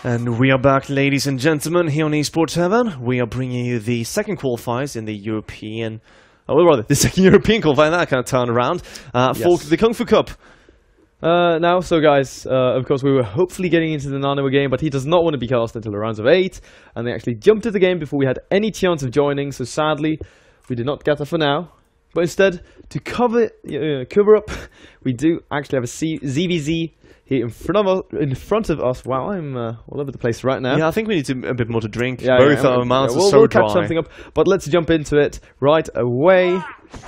And we are back, ladies and gentlemen, here on Esports Heaven. We are bringing you the second qualifiers in the European... well, rather, the second European qualifier, that kind of turned around, for the Kung Fu Cup. So guys, of course we were hopefully getting into the Nano game, but he does not want to be cast until the rounds of 8, and they actually jumped to the game before we had any chance of joining, so sadly, we did not get that for now. But instead, to cover up, we do actually have a ZVZ here in front of us. Wow, I'm all over the place right now. Yeah, I think we need a bit more to drink. Both our mouths are so we'll dry. catch something up, but let's jump into it right away.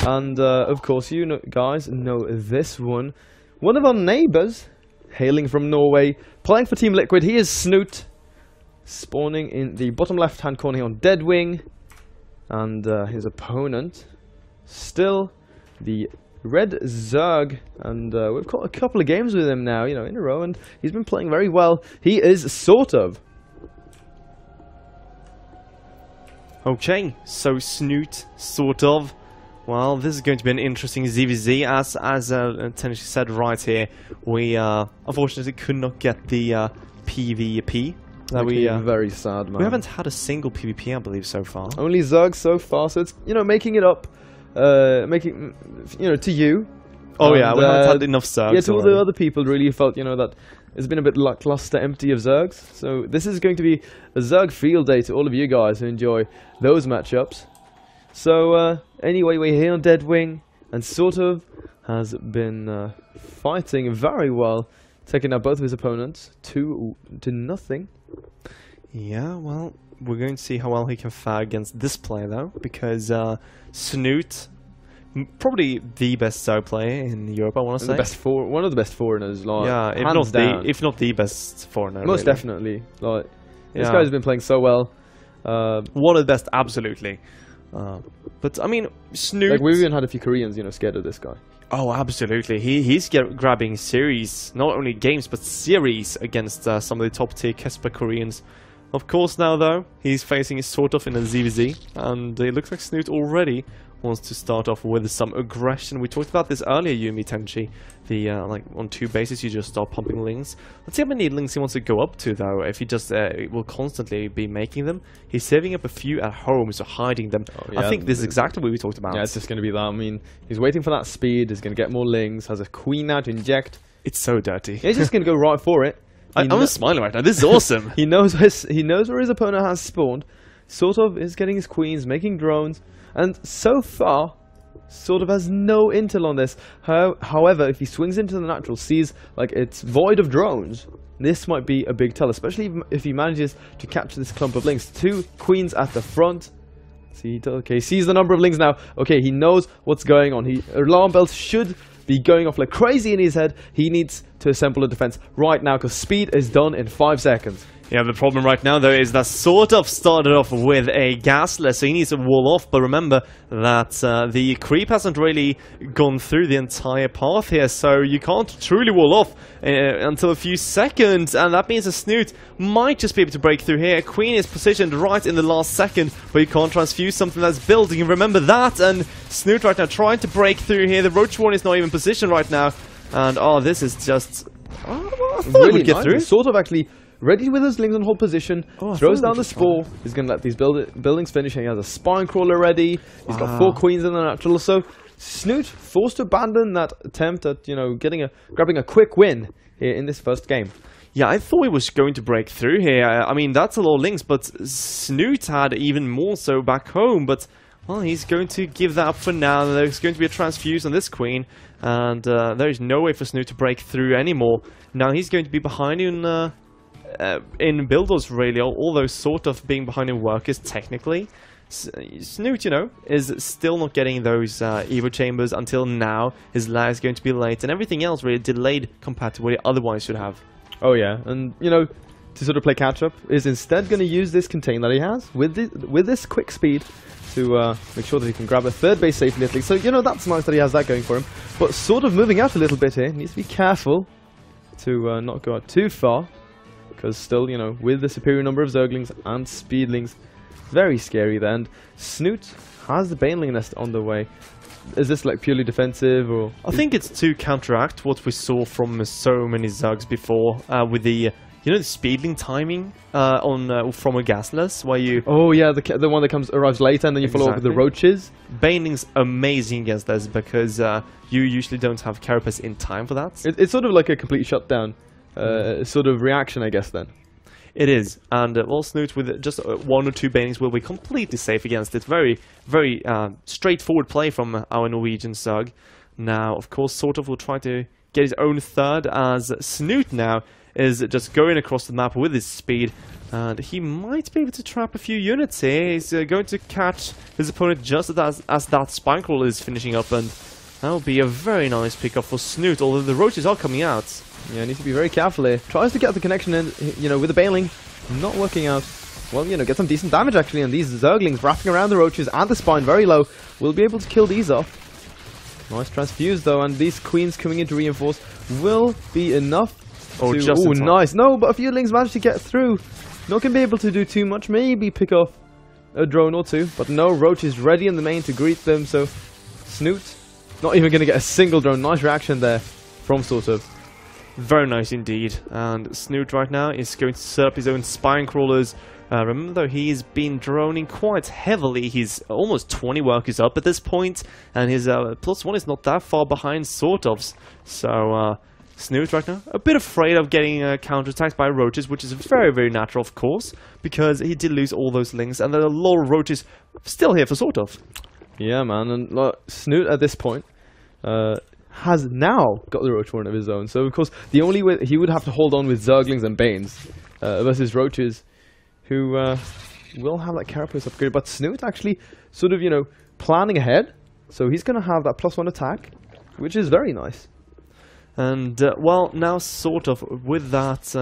And of course, you guys know this one. One of our neighbours, hailing from Norway, playing for Team Liquid. He is Snute, spawning in the bottom left-hand corner here on Deadwing, and his opponent, still the Red Zerg, and we've got a couple of games with him now, in a row, and he's been playing very well. He is SortOf. Okay, so Snute, SortOf. Well, this is going to be an interesting ZVZ, as Tennis said right here. We unfortunately could not get the PvP. Very sad, man. We haven't had a single PvP, I believe, so far. Only Zerg so far, so it's making it up. To you. Oh yeah, we haven't had enough Zergs. Yeah, to all the other people really felt, that it's been a bit lackluster, empty of Zergs. So this is going to be a Zerg field day to all of you guys who enjoy those matchups. So anyway, we're here on Deadwing, and SortOf has been fighting very well, taking out both of his opponents 2-0. Yeah, well, we're going to see how well he can fare against this player, though, because Snute, probably the best Zerg player in Europe, I want to say. One of the best foreigners, like, yeah, if not the best foreigner. Most really. Definitely. Like, this guy's been playing so well. One of the best, absolutely. But I mean, Snute. Like, we've even had a few Koreans, scared of this guy. Oh, absolutely. He's grabbing series, not only games, but series against some of the top tier Kesper Koreans. Of course, now though, he's facing SortOf in a ZVZ, and it looks like Snute already wants to start off with some aggression. We talked about this earlier, Yumi Tenchi. The like on 2 bases, you just start pumping links. Let's see how many links he wants to go up to, though. If he just will constantly be making them, he's saving up a few at home, so hiding them. Oh, yeah, I think this is exactly what we talked about. Yeah, it's just going to be that. I mean, he's waiting for that speed. He's going to get more links. Has a queen now to inject. It's so dirty. Yeah, he's just going to go right for it. I'm smiling right now. This is awesome. He knows where his opponent has spawned. SortOf is getting his queens, making drones, and so far, SortOf has no intel on this. However, if he swings into the natural, sees like it's void of drones, this might be a big tell, especially if he manages to capture this clump of links. 2 queens at the front. Okay, sees the number of links now. Okay, he knows what's going on. Alarm bells should be going off like crazy in his head. He needs to assemble a defense right now because speed is done in 5 seconds. Yeah, the problem right now, though, is that SortOf started off with a Gasler, so he needs to wall off. But remember that the creep hasn't really gone through the entire path here, so you can't truly wall off until a few seconds. And that means a Snute might just be able to break through here. Queen is positioned right in the last second, but you can't transfuse something that's building. Remember that, and Snute right now trying to break through here. The Roach Warren is not even positioned right now. And, this is just... I thought really it would get through. SortOf actually... ready with his links on hold position, throws down the spore. He's going to let these buildings finish. He has a spine crawler ready. He's got 4 queens in the natural. So Snute forced to abandon that attempt at grabbing a quick win here in this first game. Yeah, I thought he was going to break through here. I mean, that's a lot of links, but Snute had even more so back home. But well, he's going to give that up for now. There's going to be a transfuse on this queen, and there is no way for Snute to break through anymore. Now he's going to be behind in builders, really, although SortOf being behind in workers technically. Snute, is still not getting those Evo chambers until now. His lag is going to be late, and everything else really delayed compared to what he otherwise should have. Oh yeah, and to sort of play catch up, is instead going to use this contain that he has with this quick speed to make sure that he can grab a 3rd base safely at least. So that's nice that he has that going for him. But SortOf moving out a little bit here, needs to be careful to not go out too far. Because still, with the superior number of Zerglings and Speedlings, very scary then. Snute has the Baneling Nest on the way. Is this like purely defensive, or...? I think it's to counteract what we saw from so many Zergs before, with the you know, the speedling timing from a gasless, where you... Oh yeah, the one that arrives later and then you follow up with the roaches. Baneling's amazing against this because you usually don't have carapace in time for that. It's sort of like a complete shutdown sort of reaction, I guess, then. It is, and well, Snute with just 1 or 2 Banelings will be completely safe against it. Very, very straightforward play from our Norwegian Zerg. Now, of course, SortOf will try to get his own third, as Snute now is just going across the map with his speed, and he might be able to trap a few units here. He's going to catch his opponent just as that spine crawler is finishing up, and that will be a very nice pickup for Snute, although the roaches are coming out. Yeah, needs to be very careful here. Tries to get the connection in, you know, with the Baneling. Not working out. Well, you know, get some decent damage actually, and these Zerglings wrapping around the roaches and the spine very low will be able to kill these off. Nice transfuse though, and these queens coming in to reinforce will be enough. Oh, just in time. Nice. No, but a few lings managed to get through. Not going to be able to do too much. Maybe pick off a drone or two, but no, Roach is ready in the main to greet them, so Snute not even going to get a single drone. Nice reaction there from SortOf. Very nice indeed, and Snute right now is going to set up his own spine crawlers. Remember though, he's been droning quite heavily. He's almost 20 workers up at this point, and his +1 is not that far behind SortOf's. So Snute right now a bit afraid of getting counterattacked by roaches, which is very, very natural, of course, because he did lose all those lings, and there are a lot of roaches still here for SortOf. Yeah, man, and Snute at this point has now got the roach warrant of his own. So of course the only way he would have to hold on with Zerglings and Banes versus roaches, who will have that carapace upgrade. But Snute actually sort of, you know, planning ahead, so he's going to have that +1 attack, which is very nice. And well, now SortOf with that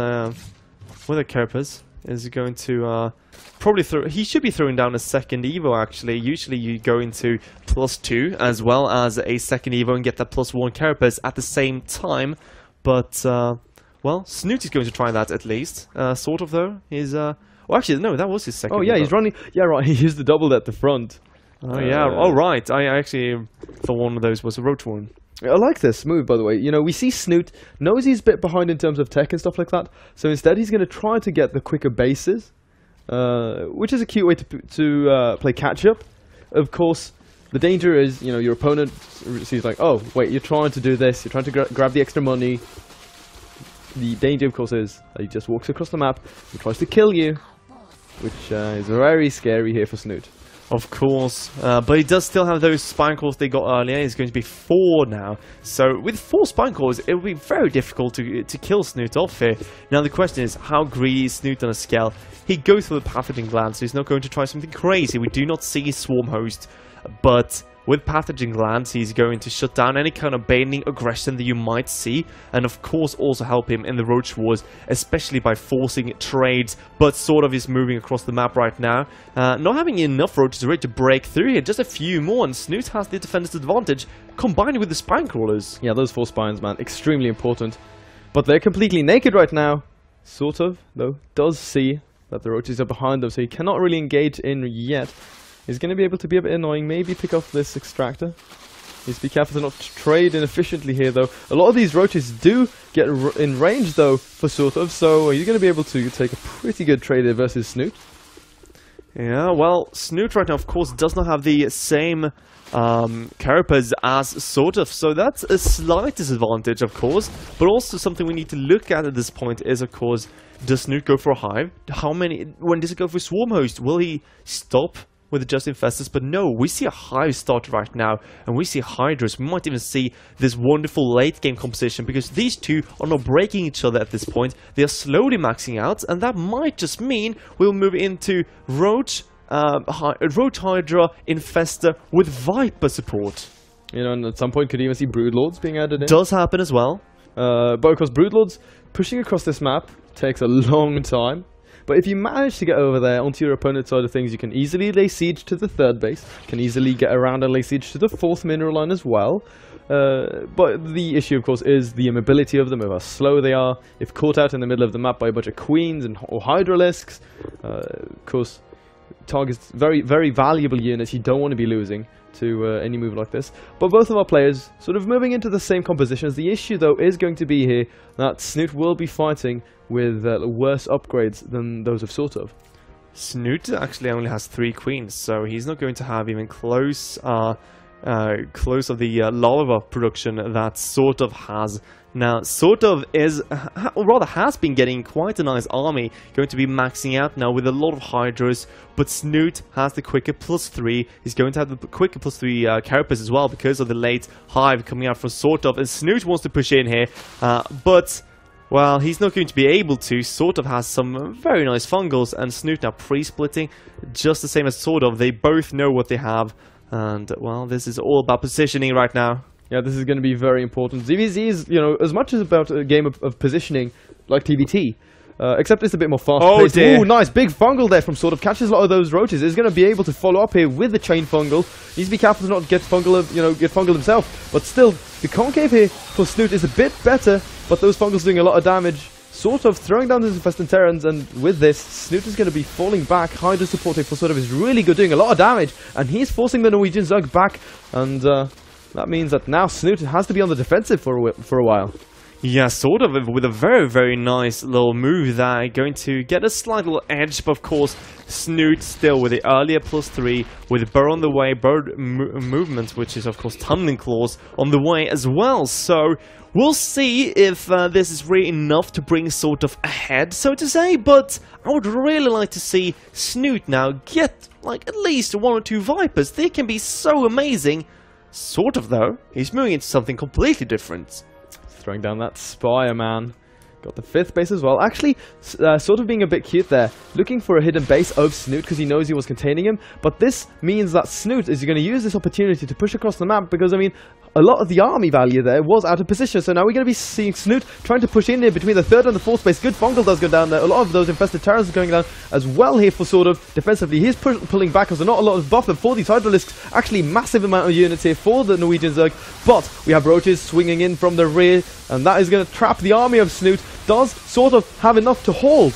with a carapace is going to probably throw. He should be throwing down a second Evo actually. Usually you go into +2 as well as a second Evo and get that +1 carapace at the same time. But well, Snute is going to try that at least. SortOf though is well, actually no, that was his second. Oh yeah, Evo. he's running. Yeah, right. He used the double at the front. Oh yeah. Oh right. I actually thought one of those was a roach one. I like this move, by the way. You know, we see Snute knows he's a bit behind in terms of tech and stuff like that, so instead he's going to try to get the quicker bases, which is a cute way to play catch-up. Of course, the danger is, you know, your opponent sees like, oh, wait, you're trying to do this, you're trying to grab the extra money. The danger, of course, is that he just walks across the map and tries to kill you, which is very scary here for Snute. Of course, but he does still have those spine cores they got earlier. He's going to be 4 now. So with 4 spine cores, it will be very difficult to kill Snute off here. Now the question is, how greedy is Snute on a scale? He goes for the pathogen gland, so he's not going to try something crazy. We do not see Swarm Host, but with pathogen glands, he's going to shut down any kind of baneling aggression that you might see, and of course also help him in the Roach Wars, especially by forcing trades, but SortOf is moving across the map right now. Not having enough roaches ready to break through here, just a few more, and Snute has the defender's advantage, combined with the spine crawlers. Yeah, those 4 spines, man, extremely important. But they're completely naked right now. SortOf, though, does see that the roaches are behind them, so he cannot really engage in yet. He's going to be able to be a bit annoying, maybe pick off this extractor. Needs to be careful to not trade inefficiently here, though. A lot of these roaches do get in range, though, for SortOf, so he's going to be able to take a pretty good trade here versus Snute. Yeah, well, Snute right now, of course, does not have the same carapace as SortOf, so that's a slight disadvantage, of course, but also something we need to look at this point is, of course, does Snute go for a hive? When does it go for Swarm Host? Will he stop with the Just Infestors? But no, we see a hive start right now, and we see Hydras. We might even see this wonderful late game composition, because these two are not breaking each other at this point. They are slowly maxing out, and that might just mean we'll move into Roach Hydra Infestor with Viper support. You know, and at some point could even see Broodlords being added in. Does happen as well. But of course, Broodlords pushing across this map takes a long time. But if you manage to get over there onto your opponent's side of things, you can easily lay siege to the 3rd base, can easily get around and lay siege to the 4th mineral line as well. But the issue, of course, is the immobility of them, of how slow they are. If caught out in the middle of the map by a bunch of Queens or Hydralisks, of course, targets very, very valuable units you don't want to be losing to any move like this. But both of our players sort of moving into the same compositions. The issue, though, is going to be here that Snute will be fighting with worse upgrades than those of SortOf. Snute actually only has 3 queens, so he's not going to have even close of the lava production that SortOf has. Now, SortOf is, or rather has been getting quite a nice army, going to be maxing out now with a lot of Hydras, but Snute has the quicker +3, he's going to have the quicker +3 carapace as well because of the late Hive coming out from SortOf, and Snute wants to push in here, but, well, he's not going to be able to. SortOf has some very nice fungals, and Snute now pre-splitting, just the same as SortOf, they both know what they have, and, well, this is all about positioning right now. Yeah, this is going to be very important. ZVZ is, you know, as much as about a game of positioning, like TBT, except it's a bit more fast-paced. Oh dear. Ooh, nice, big fungal there from SortOf. Catches a lot of those roaches. Is going to be able to follow up here with the chain fungal. Needs to be careful to not get fungal, get fungal himself. But still, the concave here for Snute is a bit better, but those fungals doing a lot of damage. SortOf throwing down those infested Terrans, and with this, Snute is going to be falling back. Hydra supporting for SortOf is really good, doing a lot of damage, and he's forcing the Norwegian Zug back, and that means that now Snute has to be on the defensive for a while. Yeah, SortOf with a very, very nice little move there, going to get a slight little edge, but of course, Snute still with the earlier +3, with Burrow on the way, Burrow movement, which is of course Tumbling Claws on the way as well, so we'll see if this is really enough to bring SortOf ahead, so to say, but I would really like to see Snute now get, like, at least 1 or 2 Vipers. They can be so amazing. SortOf, though, he's moving into something completely different. Throwing down that Spire, man. Got the 5th base as well. Actually, SortOf being a bit cute there. Looking for a hidden base of Snute because he knows he was containing him. But this means that Snute is going to use this opportunity to push across the map because, I mean, a lot of the army value there was out of position. So now we're going to be seeing Snute trying to push in here between the 3rd and the 4th space. Good fungal does go down there. A lot of those infested Terrans are going down as well here for SortOf. Defensively, he's pulling back because there's not a lot of buffer for these Hydralisks. Actually, massive amount of units here for the Norwegian Zerg. But we have Roaches swinging in from the rear, and that is going to trap the army of Snute. Does SortOf have enough to hold?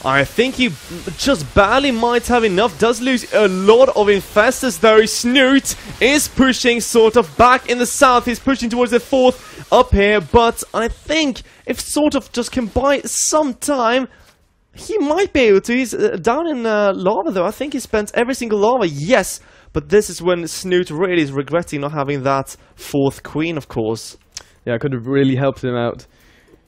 I think he just barely might have enough. Does lose a lot of infestors though. Snute is pushing SortOf back in the south. He's pushing towards the 4th up here. But I think if SortOf just can buy some time, he might be able to. He's down in lava though. I think he spent every single lava. Yes. But this is when Snute really is regretting not having that 4th queen, of course. Yeah, could have really helped him out.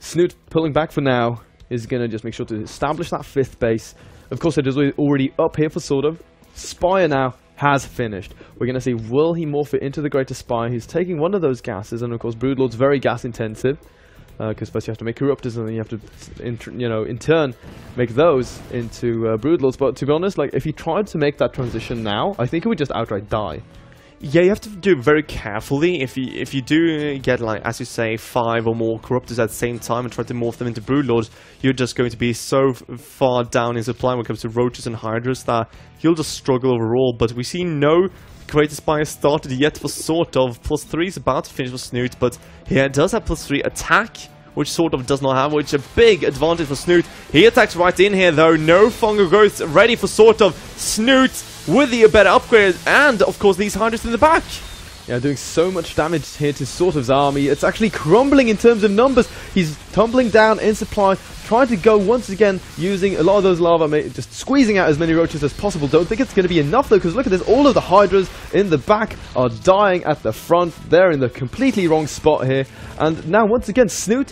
Snute pulling back for now is going to just make sure to establish that 5th base. Of course, it is already up here for SortOf. Spire now has finished. We're going to see, will he morph it into the Greater Spire? He's taking one of those gases, and of course, Broodlord's very gas intensive. Because first you have to make Corruptors, and then you have to, in turn, make those into Broodlords. But to be honest, like, if he tried to make that transition now, I think he would just outright die. Yeah, you have to do it very carefully. If you do get, like, as you say, 5 or more Corruptors at the same time and try to morph them into Broodlords, you're just going to be so far down in supply when it comes to Roaches and Hydras that you'll just struggle overall. But we see no Greater Spire started yet for SortOf. +3 is about to finish for Snute, but he does have +3 attack, which SortOf does not have, which is a big advantage for Snute. He attacks right in here though. No fungal growth ready for SortOf. Snute with the better upgrade, and of course these Hydras in the back. Yeah, doing so much damage here to SortOf's army. It's actually crumbling in terms of numbers. He's tumbling down in supply, trying to go once again using a lot of those lava, just squeezing out as many Roaches as possible. Don't think it's going to be enough though, because look at this, all of the Hydras in the back are dying at the front. They're in the completely wrong spot here. And now once again, Snute,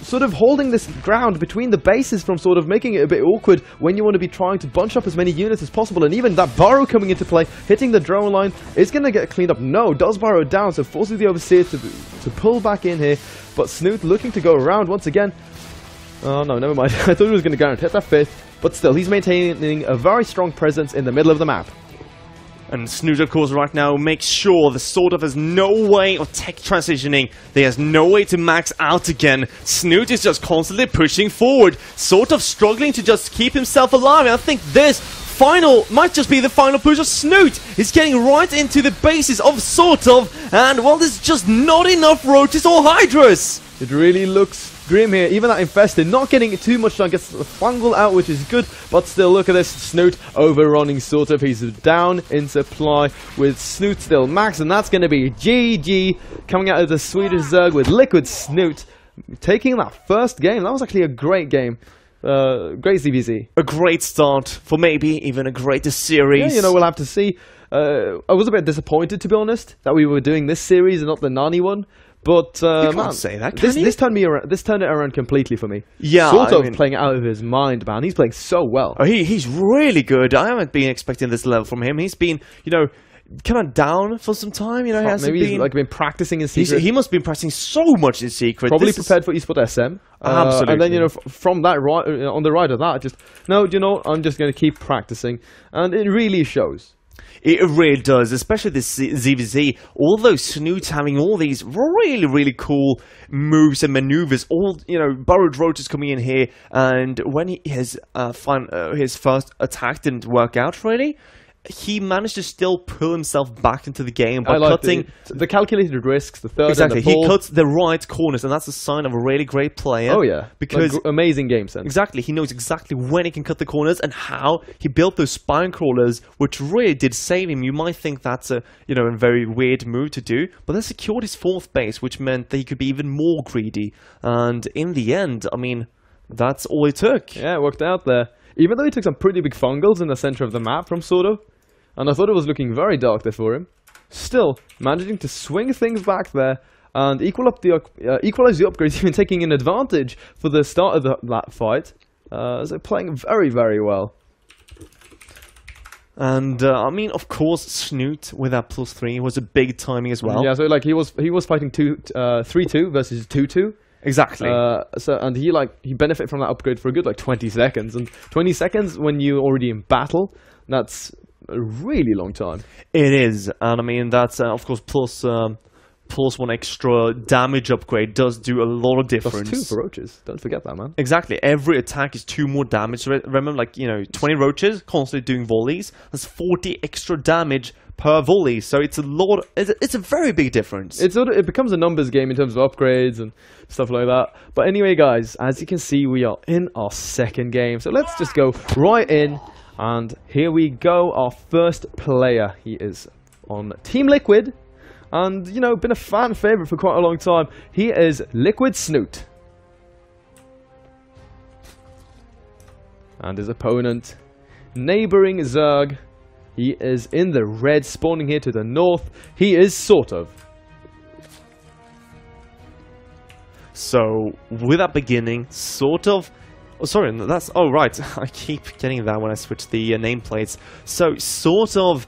sort of holding this ground between the bases from SortOf, making it a bit awkward when you want to be trying to bunch up as many units as possible. And even that Burrow coming into play, hitting the drone line, is going to get cleaned up. No, does Burrow down, so forces the Overseer to pull back in here. But Snute looking to go around once again. Oh no, never mind. I thought he was going to guarantee that 5th, but still, he's maintaining a very strong presence in the middle of the map. And Snute, of course, right now makes sure the SortOf has no way of tech transitioning. There's no way to max out again. Snute is just constantly pushing forward. SortOf struggling to just keep himself alive. And I think this might just be the final push of Snute. He's getting right into the bases of SortOf. And, well, there's just not enough Roaches or Hydras. It really looks Grim here, even that Infested, not getting too much done, gets the fungal out, which is good, but still, look at this, Snute overrunning SortOf. He's down in supply with Snute still max, and that's going to be GG, coming out of the Swedish Zerg with Liquid Snute, taking that first game. That was actually a great game. Great ZVZ. A great start for maybe even a greater series. Yeah, you know, we'll have to see. I was a bit disappointed, to be honest, that we were doing this series and not the Nani one. But you can't say that, can you? This turned me around. This turned it around completely for me. Yeah, SortOf playing out of his mind, man. He's playing so well. Oh, he's really good. I haven't been expecting this level from him. He's been, you know, kind of down for some time. You know, he hasn't maybe been. He's been practicing in secret. He must be practicing so much in secret. Probably prepared for eSport SM. Absolutely. And then, you know, from that on the right of that, just no, you know, I'm just going to keep practicing, and it really shows. It really does, especially this ZVZ. Although Snoot having all these really, really cool moves and maneuvers, all, you know, Burrowed Roaches coming in here, and when his first attack didn't work out really, he managed to still pull himself back into the game by cutting the calculated risks, the third exactly. And the ball. He cuts the right corners, and that's a sign of a really great player. Oh yeah, because like, amazing game sense. Exactly, he knows exactly when he can cut the corners and how. He built those spine crawlers, which really did save him. You might think that's a a very weird move to do, but that secured his fourth base, which meant that he could be even more greedy. And in the end, I mean, that's all it took. Yeah, it worked out there. Even though he took some pretty big fungals in the center of the map from SortOf, and I thought it was looking very dark there for him, still managing to swing things back there and equalize the upgrades, even taking an advantage for the start of that fight. So playing very, very well. And I mean, of course, Snute with that +3 was a big timing as well. Yeah, so like he was fighting 3-2 versus 2-2. Exactly. And he benefited from that upgrade for a good 20 seconds, and 20 seconds when you're already in battle, that's a really long time. It is, and I mean that's of course plus one extra damage upgrade does do a lot of difference. Plus 2 for roaches. Don't forget that, man. Exactly. Every attack is 2 more damage. So remember, 20 roaches constantly doing volleys. That's 40 extra damage per volley. So it's a lot. It's a very big difference. It becomes a numbers game in terms of upgrades and stuff like that. But anyway, guys, as you can see, we are in our second game. So let's just go right in. And here we go, our first player. He is on Team Liquid, and, been a fan favorite for quite a long time. He is Liquid Snute. And his opponent, neighboring Zerg. He is in the red, spawning here to the north. He is SortOf. So, with that beginning, SortOf... Oh, sorry, that's... Oh, right. I keep getting that when I switch the nameplates. So, SortOf...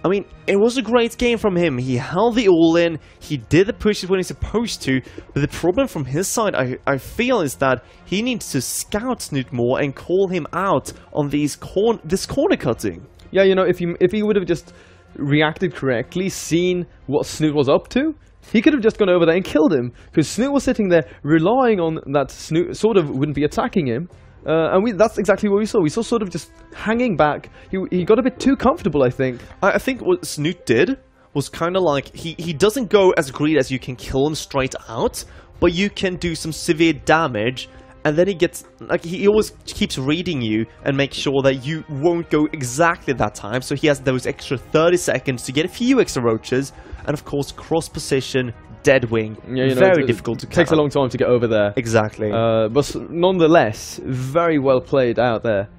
I mean, it was a great game from him. He held the all-in. He did the pushes when he's supposed to. But the problem from his side, I feel, is that he needs to scout Snute more and call him out on this corner cutting. Yeah, if he would have just reacted correctly, seen what Snute was up to, he could have just gone over there and killed him, because Snute was sitting there relying on that Snute SortOf wouldn't be attacking him, and that's exactly what we saw. We saw SortOf just hanging back. He got a bit too comfortable, I think. I think what Snute did was kind of like, he doesn't go as greedy as you can kill him straight out, but you can do some severe damage, and then he gets, he always keeps reading you and make sure that you won't go exactly that time, so he has those extra 30 seconds to get a few extra roaches. And of course, cross position, dead wing, very difficult to catch. Takes a long time to get over there. Exactly. But nonetheless, very well played out there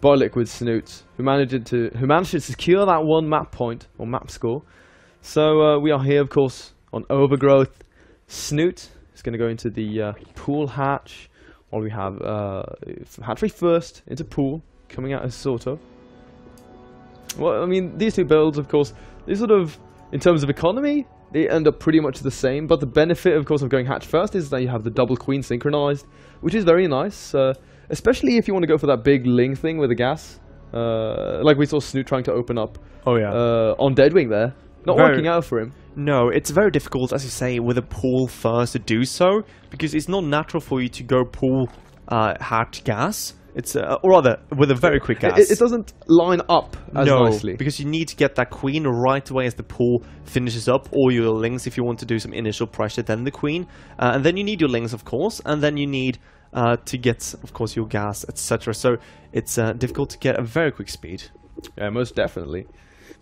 by Liquid Snute, who managed to secure that one map point or map score. So we are here, of course, on Overgrowth. Snute is going to go into the pool hatch, while we have hatchery first into pool, coming out as SortOf. Well, I mean, these two builds, of course, they sort of, in terms of economy, they end up pretty much the same, but the benefit, of course, of going hatch first is that you have the double queen synchronized, which is very nice, especially if you want to go for that big Ling thing with the gas, like we saw Snute trying to open up on Deadwing there. Not working out for him. No, it's very difficult, as you say, with a pool first to do so, because it's not natural for you to go pool hatch gas. It's or rather with a very quick gas. It doesn't line up as nicely. Because you need to get that queen right away as the pool finishes up, or your lings if you want to do some initial pressure, then the queen, and then you need your lings, of course, and then you need to get, of course, your gas, etc. So it's difficult to get a very quick speed. Yeah, most definitely.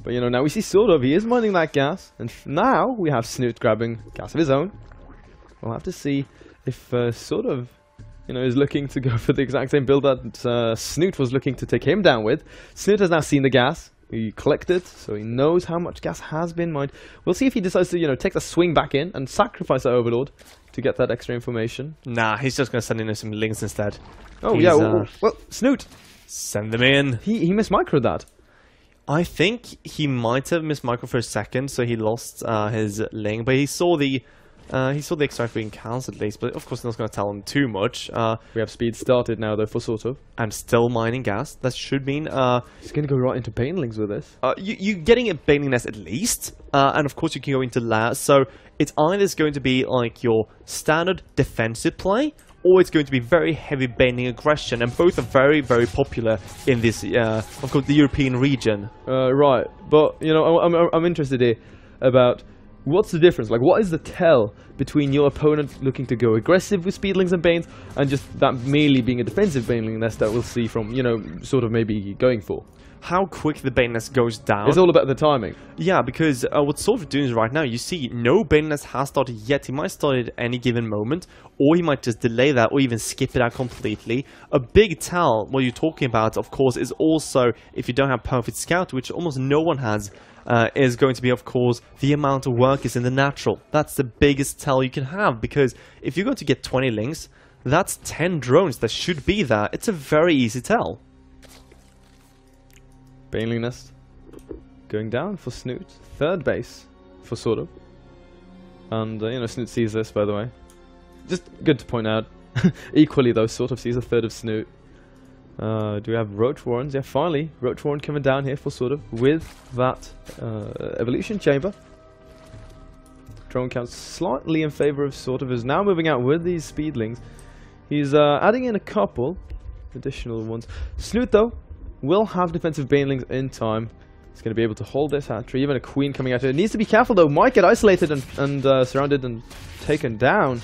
But you know, now we see SortOf, he is mining that gas, and now we have Snute grabbing gas of his own. We'll have to see if SortOf, you know, is looking to go for the exact same build that Snute was looking to take him down with. Snute has now seen the gas. He collected, so he knows how much gas has been mined. We'll see if he decides to, you know, take the swing back in and sacrifice that Overlord to get that extra information. Nah, he's just going to send in some lings instead. Oh, yeah, well, Snute. Send them in. He mismicroed that. I think he might have missed micro for a second, so he lost his ling, but he saw the extract being cancelled at least, but of course not going to tell him too much. We have speed started now though for SortOf. I'm still mining gas. That should mean he's going to go right into banelings with this. You're getting a bailing nest at least, and of course you can go into lair, so it's either going to be like your standard defensive play, or it's going to be very heavy bailing aggression, and both are very, very popular in this, of course, the European region. Right, but, you know, I'm interested here about what's the difference? Like, what is the tell between your opponent looking to go aggressive with speedlings and banes, and just that merely being a defensive bailing nest that we'll see from, you know, SortOf maybe going for? How quick the bane nest goes down. It's all about the timing. Yeah, because what SortOf doing right now, you see no bane nest has started yet. He might start at any given moment, or he might just delay that, or even skip it out completely. A big tell, what you're talking about, of course, is also if you don't have perfect scout, which almost no one has, is going to be, of course, the amount of work is in the natural. That's the biggest tell you can have, because if you're going to get 20 links, that's 10 drones that should be there. It's a very easy tell. Baneling nest going down for Snute. Third base for SortOf. And, you know, Snute sees this, by the way. Just good to point out. Equally, though, SortOf sees a third of Snute. Do we have Roach Warrens? Yeah, finally, Roach Warren coming down here for SortOf with that Evolution Chamber. Drone count slightly in favor of SortOf, is now moving out with these speedlings. He's adding in a couple additional ones. Snute, though, will have defensive banelings in time. He's going to be able to hold this hatchery. Even a queen coming out here. It needs to be careful, though. Might get isolated and surrounded and taken down.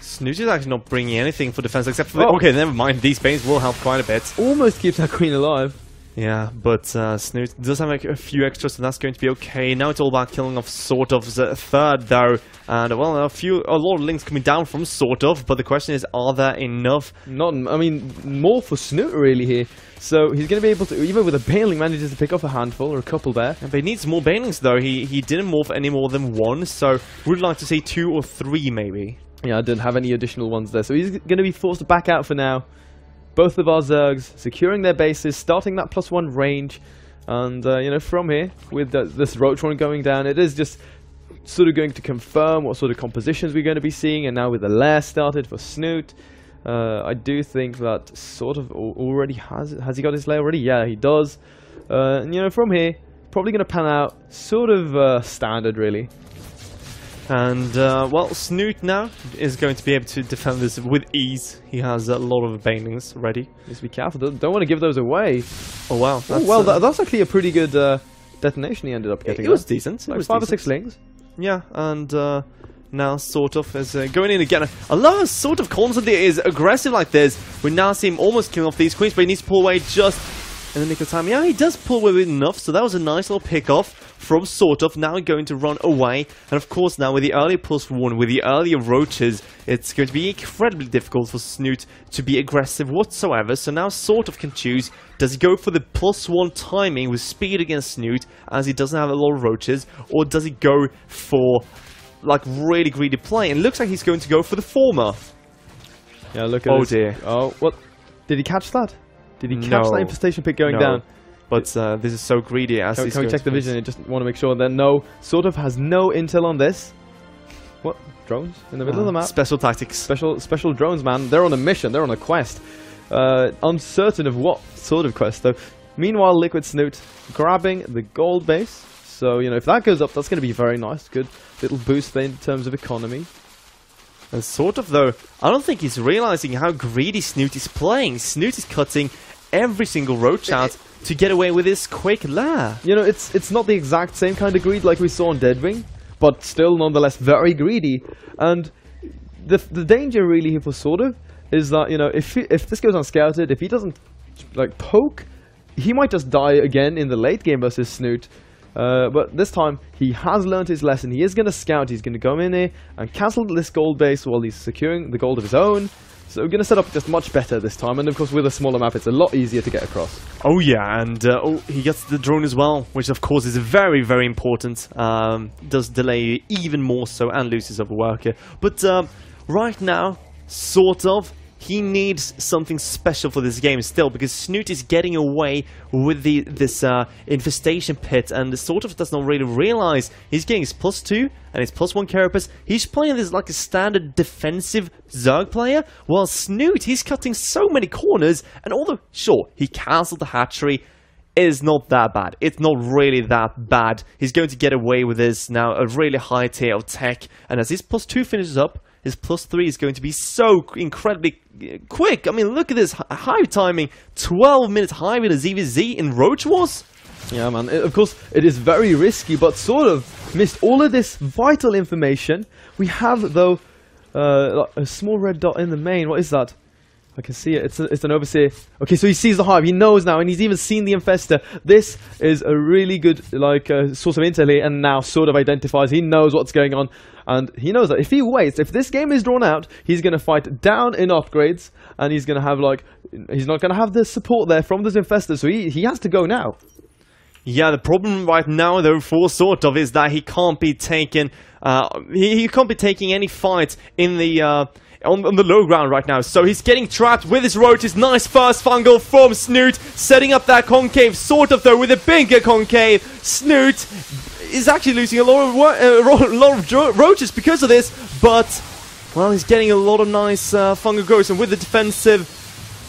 Snute is actually not bringing anything for defense except for okay, never mind. These banes will help quite a bit. Almost keeps that queen alive. Yeah, but Snute does have a few extras, so that's going to be okay. Now it's all about killing off SortOf's third, though. And, well, a lot of links coming down from SortOf, but the question is, are there enough? I mean, more for Snute, really, here. So he's going to be able to, even with a baneling, manages to pick off a handful or a couple there. Yeah, but he needs more banelings, though. He didn't morph any more than one, so would like to say 2 or 3, maybe. Yeah, I didn't have any additional ones there, so he's going to be forced to back out for now. Both of our Zergs securing their bases, starting that +1 range, and you know, from here with this Roach one going down, it is just sort of going to confirm what sort of compositions we're going to be seeing. And now with the lair started for Snute, I do think that SortOf already has he got his lair already? Yeah, he does. And you know, from here, probably going to pan out sort of standard, really. And, well, Snute now is going to be able to defend this with ease. He has a lot of banelings ready. Just be careful, don't want to give those away. Oh, wow. That's actually a pretty good detonation he ended up getting. It was decent. Like 5 or 6 lings. Yeah, and now SortOf is going in again. I love how SortOf constantly is aggressive like this. We now see him almost killing off these queens, but he needs to pull away just in the nick of time. Yeah, he does pull away with enough, so that was a nice little pick off from SortOf. Now going to run away, and of course now with the early +1, with the earlier roaches, it's going to be incredibly difficult for Snute to be aggressive whatsoever. So now SortOf can choose, does he go for the +1 timing with speed against Snute, as he doesn't have a lot of roaches, or does he go for like really greedy play? And it looks like he's going to go for the former. Yeah, look at this. Oh dear. Oh, what? Did he catch that? Did he catch that infestation pit going down? But this is so greedy. As can we check the vision? I just want to make sure that no, SortOf has no intel on this. What? Drones in the middle of the map? Special tactics. Special drones, man. They're on a mission. They're on a quest. Uncertain of what sort of quest, though. Meanwhile, Liquid Snute grabbing the gold base. So, you know, if that goes up, that's going to be very nice. Good little boost there in terms of economy. And SortOf, though, I don't think he's realizing how greedy Snute is playing. Snute is cutting every single roach out to get away with his quick lair. You know, it's not the exact same kind of greed like we saw on Deadwing, but still nonetheless very greedy. And the danger really here for SortOf is that, you know, if this goes unscouted, if he doesn't like poke, he might just die again in the late game versus Snute. But this time, he has learned his lesson. He is going to scout. He's going to come in here and cancel this gold base while he's securing the gold of his own. So we're going to set up just much better this time. And of course, with a smaller map, it's a lot easier to get across. Oh yeah, and he gets the drone as well, which of course is very, very important. Does delay even more so and loses of a worker. But right now, SortOf, he needs something special for this game still, because Snute is getting away with this infestation pit, and SortOf does not really realize he's getting his +2 and his +1 carapace. He's playing this like a standard defensive Zerg player, while Snute, he's cutting so many corners, and although, sure, he cancelled the hatchery, it is not that bad. It's not really that bad. He's going to get away with this now, a really high tier of tech, and as his +2 finishes up, his +3 is going to be so incredibly quick. I mean, look at this hive timing. 12 minutes hive in a ZVZ in Roach Wars. Yeah, man. Of course, it is very risky, but SortOf missed all of this vital information. We have, though, a small red dot in the main. What is that? I can see it. It's an overseer. Okay, so he sees the hive. He knows now, and he's even seen the infester. This is a really good source of intel here, and now SortOf identifies. He knows what's going on, and he knows that if he waits, if this game is drawn out, he's going to fight down in upgrades, and he's going to have he's not going to have the support there from those infestors. So he has to go now. Yeah, the problem right now, though, for SortOf is that he can't be taking he can't be taking any fight in the on the low ground right now, so he's getting trapped with his roaches. Nice first fungal from Snute, setting up that concave. SortOf, though, with a bigger concave. Snute is actually losing a lot of roaches because of this, but, well, he's getting a lot of nice fungal growth, and with the defensive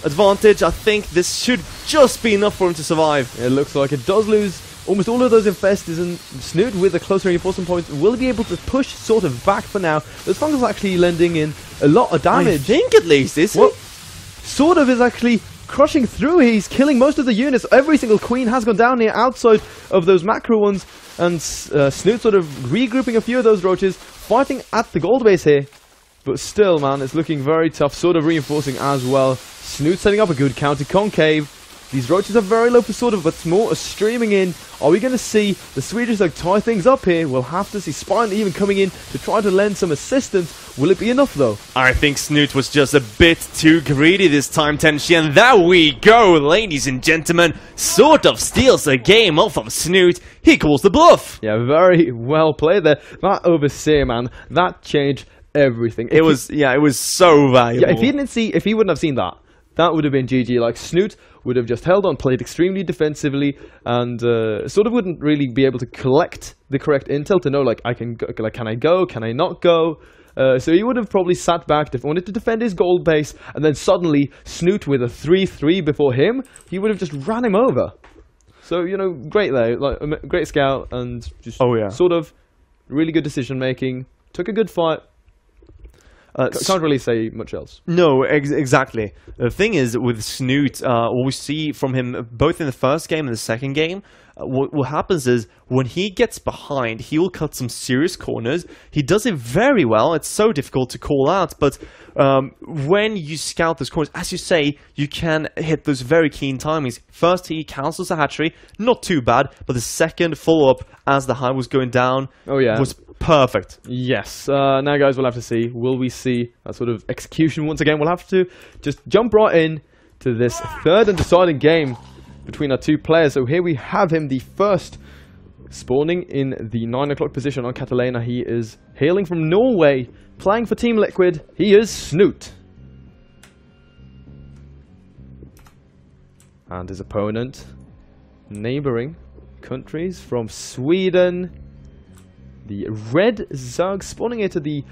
advantage, I think this should just be enough for him to survive. It looks like it does lose almost all of those infestors, and Snute with a closer reinforcement point will be able to push SortOf back for now. Those fungals are actually lending in a lot of damage. I think at least, is well, SortOf is actually crushing through. He's killing most of the units. Every single queen has gone down here outside of those macro ones, and Snute sort of regrouping a few of those roaches, fighting at the gold base here. But still, man, it's looking very tough. SortOf reinforcing as well. Snute setting up a good counter concave. These roaches are very low for SortOf, but more are streaming in. Are we going to see the Swedish tie things up here? We'll have to see. Spine even coming in to try to lend some assistance. Will it be enough, though? I think Snute was just a bit too greedy this time, Tenshi, and there we go, ladies and gentlemen. SortOf steals a game off of Snute. He calls the bluff. Yeah, very well played there. That overseer, man, that changed everything. It was so valuable. Yeah, if he wouldn't have seen that, that would have been GG. Like, Snute would have just held on, played extremely defensively, and SortOf wouldn't really be able to collect the correct intel to know, like, can I go, can I not go? So he would have probably sat back, wanted to defend his gold base, and then suddenly Snute with a 3-3 before him, he would have just ran him over. So, you know, great there, like, great scout, and just SortOf really good decision making, took a good fight. Can't really say much else. No, exactly. The thing is, with Snute, what we see from him both in the first game and the second game, what happens is, when he gets behind, he will cut some serious corners. He does it very well. It's so difficult to call out, but when you scout those corners, as you say, you can hit those very keen timings. First, he cancels the hatchery, not too bad, but the second follow-up as the hive was going down was perfect. Yes. Now, guys, we'll have to see. Will we see that sort of execution once again? We'll have to just jump right in to this third and deciding game between our two players. So here we have him, the first spawning in the 9 o'clock position on Catalina. He is hailing from Norway, playing for Team Liquid. He is Snute. And his opponent, neighboring countries from Sweden, the red Zerg, spawning into the,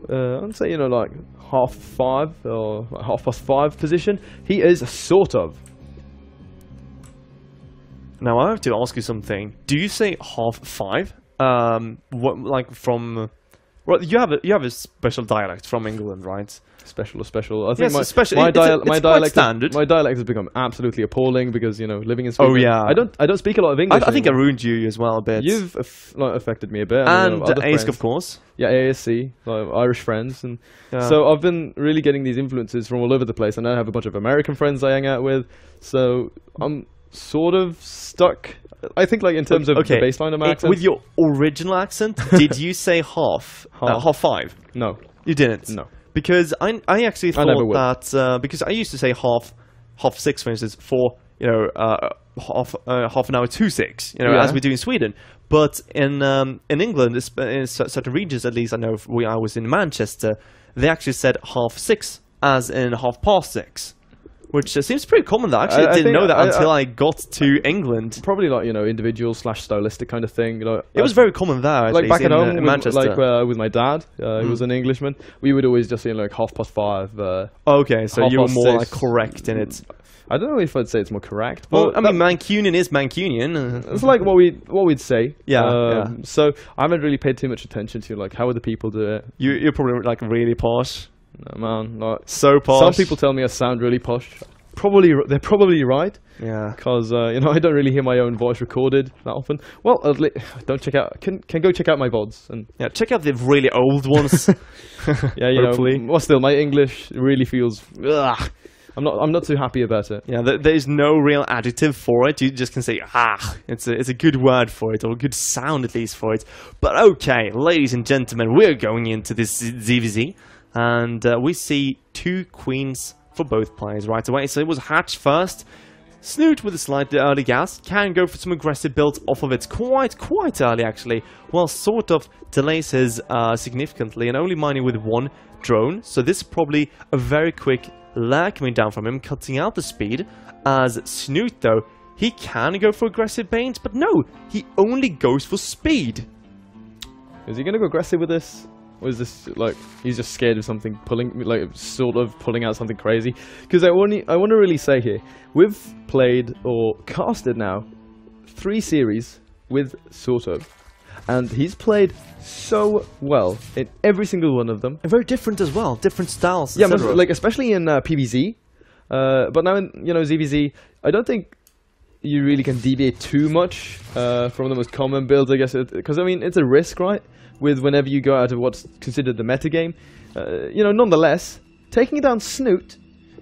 I'd say, you know, like 5:30 or like 5:30 position. He is SortOf. Now I have to ask you something. Do you say 5:30? What, like from Well, you have a special dialect from England, right? Special. I think Yes, special. my It's dialect standard. my dialect has become absolutely appalling because living in Sweden. Oh, yeah. I don't speak a lot of English. I think I anymore. ruined you as well a bit. You've affected me a bit. and other ASC, friends. of course. Yeah, ASC, Irish friends, and Yeah. so I've been really getting these influences from all over the place. And I have a bunch of American friends I hang out with, so I'm sort of stuck. I think, like in terms of the baseline of my accent. With your original accent, did you say half? Half five? No, You didn't. no. Because I actually I never thought would. that because I used to say half six, for instance, for half an hour to six, Yeah. as we do in Sweden. But in England, in certain regions, at least I know I was in Manchester, they actually said half six, as in 6:30. Which seems pretty common. Though. Actually, I didn't know that until I got to England. Probably like individual / stylistic kind of thing. It was very common there, at like least back at in home, Manchester. with my dad, who was an Englishman. We would always just say like 5:30. Okay, so you were more 6:30. like correct in it. I don't know if I'd say it's more correct. Well, But I mean, Mancunian is Mancunian. it's like what we'd say. Yeah. So I haven't really paid too much attention to like how other people do it. You're probably like really posh. No, man, like, So posh. some people tell me I sound really posh. They're probably right, Yeah. because I don't really hear my own voice recorded that often. Well, don't check out. Can go check out my VODs and Yeah, check out the really old ones. yeah, Hopefully. Well, still, my English really feels. Ugh, I'm not too happy about it. Yeah, there's no real adjective for it. You just can say, it's a good word for it, or a good sound at least for it. But okay, ladies and gentlemen, we're going into this ZVZ, and we see 2 queens for both players right away. So it was Hatch first. Snute with a slightly early gas can go for some aggressive builds off of it quite early actually, while SortOf delays his significantly and only mining with 1 drone. So this is probably a very quick lair coming down from him, cutting out the speed. As Snute though, he can go for aggressive baits, but no, he only goes for speed. Is he gonna go aggressive with this? Or is this like he's just scared of something pulling out something crazy? Because I want to really say here, we've played or casted now 3 series with SortOf, and he's played so well in every single one of them. And very different as well, different styles. Yeah, but, etc. like especially in PvZ, but now in ZVZ, I don't think you really can deviate too much from the most common builds, I guess, because I mean it's a risk, right? With whenever you go out of what's considered the metagame, nonetheless, taking down Snute,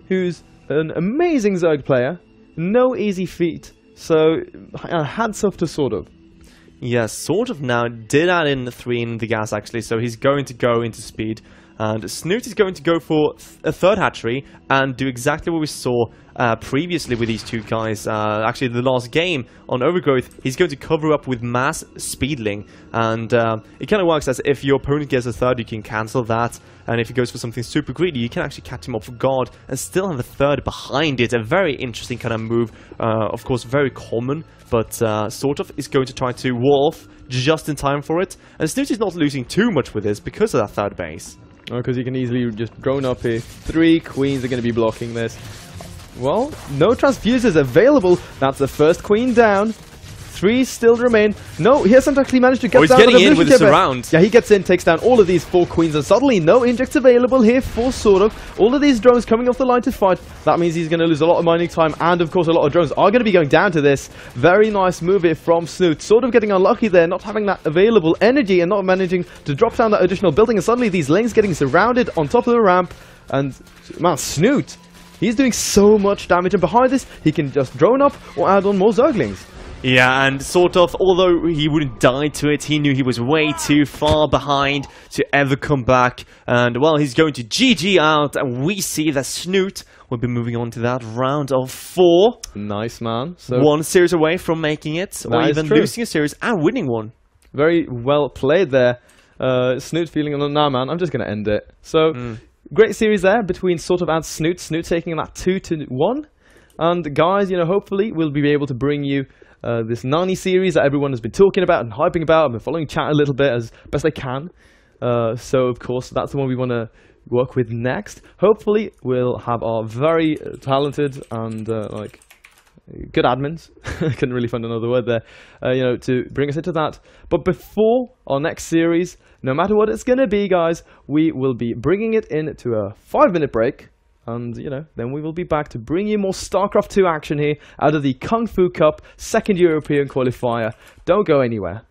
who's an amazing Zerg player, no easy feat. So hats off to SortOf. Yes, SortOf now did add in 3 in the gas actually, so he's going to go into speed. And Snute is going to go for a 3rd hatchery and do exactly what we saw previously with these 2 guys. Actually, the last game on Overgrowth, he's going to cover up with mass speedling. And it kind of works as if your opponent gets a 3rd, you can cancel that. And if he goes for something super greedy, you can actually catch him off guard and still have a 3rd behind it. A very interesting kind of move. Of course, very common, but SortOf is going to try to wall off just in time for it. And Snute is not losing too much with this because of that 3rd base. Because you can easily just drone up here. 3 queens are going to be blocking this. Well, no transfusers available. That's the first queen down. 3 still remain. No, he hasn't actually managed to get he's down. getting in with the surround. Yeah, he gets in, takes down all of these 4 queens, and suddenly no injects available here for SortOf. All of these drones coming off the line to fight. That means he's going to lose a lot of mining time, and of course a lot of drones are going to be going down to this. Very nice move here from Snute. SortOf getting unlucky there, not having that available energy and not managing to drop down that additional building, and suddenly these lanes getting surrounded on top of the ramp. And man, Snute, he's doing so much damage, and behind this he can just drone up or add on more Zerglings. Yeah, and SortOf, although he wouldn't die to it, he knew he was way too far behind to ever come back. And, well, he's going to GG out, and we see that Snute will be moving on to that round of 4. Nice, man. So 1 series away from making it, or even losing a series and winning one. Very well played there. Snute feeling, nah, man, I'm just going to end it. So, great series there between SortOf and Snute. Snute taking that 2-1. And, guys, hopefully we'll be able to bring you this Nani series that everyone has been talking about and hyping about. I've been following chat a little bit as best I can. So, of course, that's the one we want to work with next. Hopefully, we'll have our very talented and, good admins, couldn't really find another word there, you know, to bring us into that. But before our next series, no matter what it's going to be, guys, we will be bringing it into a 5-minute break. And, you know, then we will be back to bring you more StarCraft 2 action here out of the Kung Fu Cup 2nd European Qualifier. Don't go anywhere.